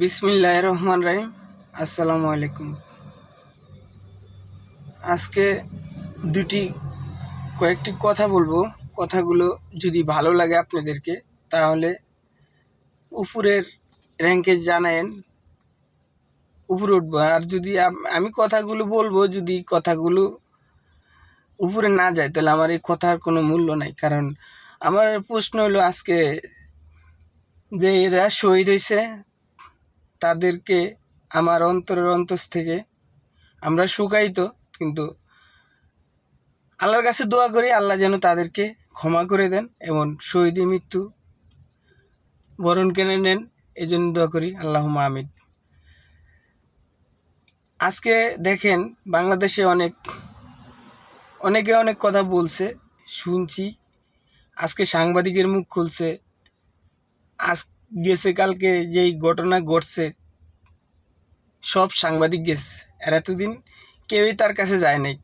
বিসমিল্লাহির রহমানির রহিম। আসসালামু আলাইকুম। আজকে কয়েকটি কথা বলবো। কথাগুলো যদি ভালো লাগে আপনাদেরকে, তাহলে উপরের র্যাঙ্কে জানায়েন, উপরে উঠবো। আর যদি আমি কথাগুলো বলবো, যদি কথাগুলো উপরে না যায়, তাহলে আমার এই কথার কোনো মূল্য নাই। কারণ আমার প্রশ্ন হলো, আজকে যে এরা শহীদ হয়েছে, তাদেরকে আমার অন্তরের অন্তস থেকে আমরা শুকায়িত, কিন্তু আল্লাহর কাছে দোয়া করি আল্লাহ যেন তাদেরকে ক্ষমা করে দেন এবং শহীদ মৃত্যু বরণ কেড়ে নেন, এই জন্য দোয়া করি, আল্লাহুম্মা আমিন। আজকে দেখেন, বাংলাদেশে অনেকে অনেক কথা বলছে, শুনছি। আজকে সাংবাদিকের মুখ খুলছে, গেছে কালকে যেই ঘটনা ঘটছে, সব সাংবাদিক গেছে। আর এতদিন কেউই তার কাছে যায় নাই।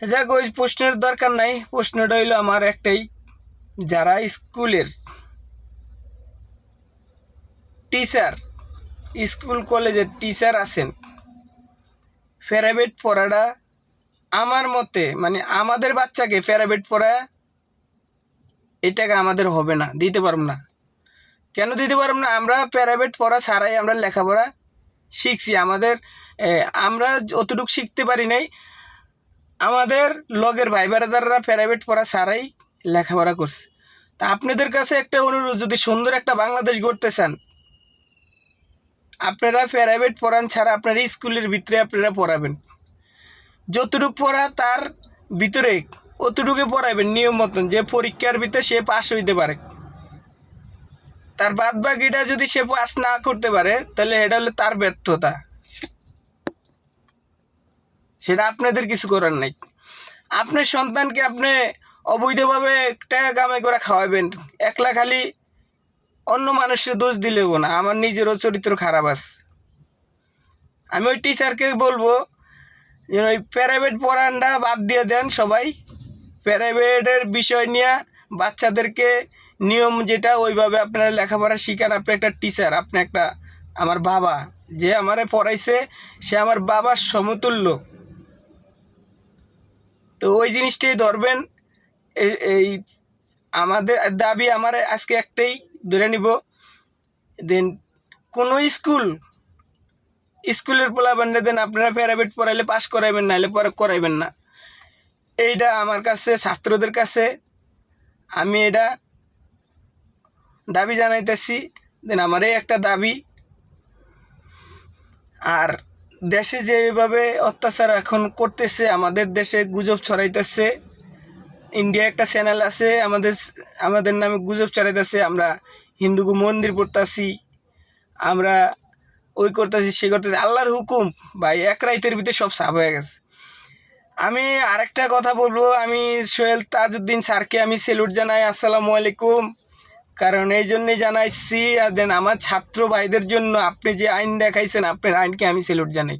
যাক, ওই প্রশ্নের দরকার নাই। প্রশ্নটা হইলো আমার একটাই, যারা স্কুলের টিচার, স্কুল কলেজের টিচার আছেন, প্রাইভেট পড়াটা আমার মতে, মানে আমাদের বাচ্চাকে প্রাইভেট পড়া, এই টাকা আমাদের হবে না, দিতে পারবো না। কেন দিতে পারবো না? আমরা প্রাইভেট পড়া ছাড়াই আমরা লেখাপড়া শিখছি। আমরা অতটুকু শিখতে পারি নাই। আমাদের লগের ভাই ব্রাদাররা প্রাইভেট পড়া ছাড়াই লেখাপড়া করছে। তা আপনাদের কাছে একটা অনুরোধ, যদি সুন্দর একটা বাংলাদেশ গড়তে চান, আপনারা প্রাইভেট পড়ান ছাড়া আপনারা স্কুলের ভিতরে আপনারা পড়াবেন। যতটুকু পড়া তার ভিতরে অতটুকু পড়াবেন নিয়ম মতন, যে পরীক্ষার ভিতরে সে পাস হইতে পারে। তার বাদ বাকিটা যদি সে পাস না করতে পারে, তাহলে এটা হলো তার ব্যর্থতা, সেটা আপনাদের কিছু করার নাই। আপনার সন্তানকে আপনি অবৈধভাবে টাকা কামাই করে খাওয়াবেন, একলা খালি অন্য মানুষের দোষ দিলেও না। আমার নিজেরও চরিত্র খারাপ আছে। আমি ওই টিচারকে বলবো যে ওই প্রাইভেট পড়ানটা বাদ দিয়ে দেন। সবাই প্রাইভেটের বিষয় নিয়ে বাচ্চাদেরকে নিয়ম যেটা, ওইভাবে আপনারা লেখাপড়া শিখান। আপনি একটা টিচার, আপনি একটা, আমার বাবা যে আমারে পড়াইছে, সে আমার বাবার সমতুল্য। তো ওই জিনিসটাই ধরবেন। এই আমাদের দাবি, আমার আজকে একটাই ধরে নিব, দেন কোনো স্কুলের পোলাপানরা দেন আপনারা প্রাইভেট পড়াইলে পাস করাইবেন, নাহলে পরে করাইবেন না। এইটা আমার কাছে, ছাত্রদের কাছে আমি এটা দাবি জানাইতেছি। দেন আমার এই একটা দাবি। আর দেশে যেভাবে অত্যাচার এখন করতেছে, আমাদের দেশে গুজব ছড়াইতেছে। ইন্ডিয়া একটা চ্যানেল আছে, আমাদের নামে গুজব ছড়াইতেছে, আমরা হিন্দুকে মন্দির পড়তেছি, আমরা ওই করতেছি, সে করতেছি। আল্লাহর হুকুম ভাই, এক রাইতের ভিতরে সব সাফ হয়ে গেছে। আমি আরেকটা কথা বলবো, আমি সোহেল তাজউদ্দিন স্যারকে আমি স্যালুট জানাই, আসসালামু আলাইকুম। কারণ এই জন্যই জানাইছি, আর দেন আমার ছাত্র ভাইদের জন্য আপনি যে আইন দেখাইছেন, আপনার আইনকে আমি স্যালুট জানাই।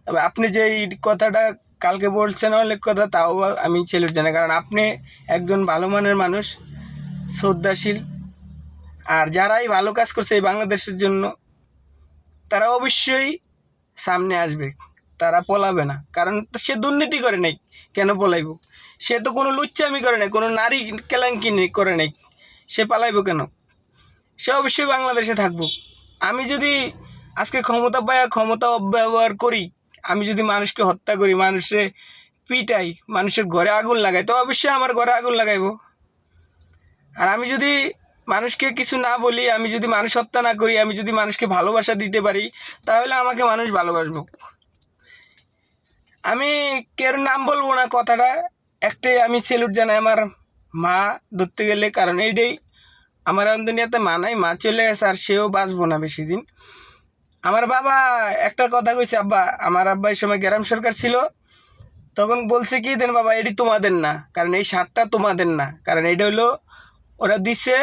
তবে আপনি যে এই কথাটা কালকে বলছেন অনেক কথা, তাও আমি স্যালুট জানাই। কারণ আপনি একজন ভালো মানের মানুষ, শ্রদ্ধাশীল। আর যারাই ভালো কাজ করছে এই বাংলাদেশের জন্য, তারা অবশ্যই সামনে আসবে, তারা পলাবে না। কারণ সে দুর্নীতি করে নাই, কেন পলাইব? সে তো কোনো লুচ্চামি করে নাই, কোনো নারী কেলেঙ্কি করে নাই, সে পালাইব কেন? সে অবশ্যই বাংলাদেশে থাকবো। আমি যদি আজকে ক্ষমতা পাই, ক্ষমতা অপব্যবহার করি, আমি যদি মানুষকে হত্যা করি, মানুষে পিটাই, মানুষের ঘরে আগুন লাগাই, তো অবশ্যই আমার ঘরে আগুন লাগাইব। আর আমি যদি মানুষকে কিছু না বলি, আমি যদি মানুষ হত্যা না করি, আমি যদি মানুষকে ভালোবাসা দিতে পারি, তাহলে আমাকে মানুষ ভালোবাসবো। আমি কেউ নাম বলবো না, কথাটা একটাই আমি স্যালুট জানাই আমার মা ধরতে গেলে। কারণ এইটাই আমার দুনিয়াতে মা নাই, মা চলে গেছে, আর সেও বাঁচবো না বেশি দিন। আমার বাবা একটা কথা কইছে, আমার আব্বা এই সময় গ্রাম সরকার ছিল, তখন বলছে কি, দেন বাবা এটি তোমাদের না, কারণ এই সারটা তোমাদের না, কারণ এটা হলো ওরা দিছে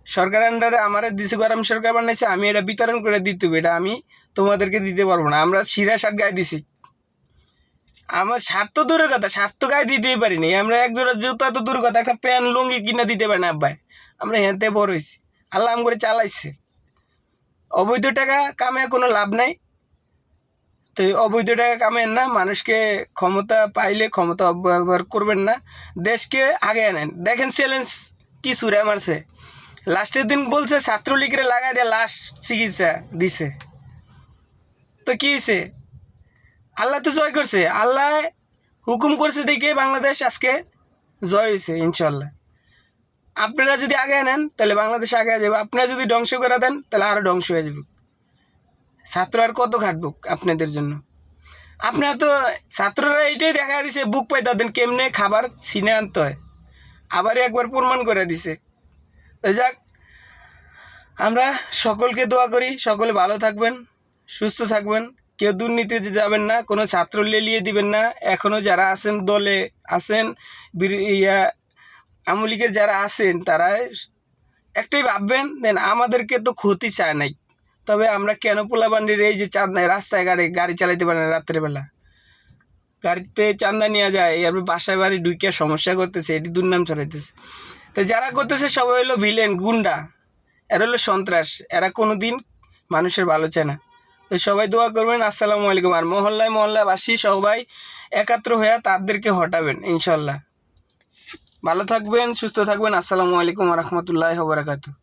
সরকার আন্ডারে, আমার দিছে গ্রাম সরকার বানাইছে, আমি এটা বিতরণ করে দিতে হবে, এটা আমি তোমাদেরকে দিতে পারবো না। আমরা শিরা শার্ট গায়ে দিছি, আমার শার্ট তো দূরের কথা, শার্ট তো গায়ে দিতেই পারিনি। আমরা একজোড়া জুতা তো দূরের কথা, একটা প্যান্ট লুঙ্গি কিনা দিতে পারি না আব্বাই। আমরা হেঁটে বড় হয়েছি, আল্লাহ আম করে চালাইছে। অবৈধ টাকা কামে কোনো লাভ নাই। তো এই অবৈধ টাকা কামেন না, মানুষকে ক্ষমতা পাইলে ক্ষমতা অপব্যবহার করবেন না, দেশকে আগে আনেন। দেখেন চ্যালেঞ্জ কি সুরে মারছে, লাস্টের দিন বলছে ছাত্রলীগের লাগাই দিয়ে লাশ চিকিৎসা দিছে। তো কী হয়েছে, আল্লাহ তো জয় করছে, আল্লাহ হুকুম করছে দেখে বাংলাদেশ আজকে জয় হয়েছে ইনশাল্লাহ। আপনারা যদি আগে আনেন তাহলে বাংলাদেশ আগে যাবে, আপনারা যদি ধ্বংস করে দেন তাহলে আরও ধ্বংস হয়ে যাবে। ছাত্র আর কত খাটবো আপনাদের জন্য? আপনারা তো ছাত্ররা এইটাই দেখা দিছে, বুক পাই তাদের কেমনে খাবার ছিনে আনতে হয়, আবার একবার প্রমাণ করে দিছে। তো যাক, আমরা সকলকে দোয়া করি সকলে ভালো থাকবেন, সুস্থ থাকবেন, কেউ দুর্নীতিতে যাবেন না, কোনো ছাত্র লেলিয়ে দিবেন না। এখনও যারা আছেন দলে আছেন, আওয়ামী লীগের যারা আছেন তারা একটাই ভাববেন, দেন আমাদেরকে তো ক্ষতি চায় নাই, তবে আমরা কেন পোলাবান্ডির এই যে চাঁদা রাস্তায় গাড়ি চালাইতে পারে না, রাত্রেবেলা গাড়িতে চাঁদা নিয়ে যায়, এবার বাসায় বাড়ি ঢুকিয়া সমস্যা করতেছে, এটি দুর্নাম ছড়াইতেছে। তো যারা করতেছে সবাই হলো ভিলেন, গুন্ডা, এরা হলো সন্ত্রাস, এরা কোনো দিন মানুষের ভালো চায় না। তো সবাই দোয়া করবেন। আসসালামু আলাইকুম। আর মহল্লাবাসী সবাই একাত্র হয়ে তাদেরকে হটাবেন ইনশাল্লাহ। ভালো থাকবেন, সুস্থ থাকবেন। আসসালামু আলাইকুম ওয়া রাহমাতুল্লাহি ওয়া বারাকাতুহু।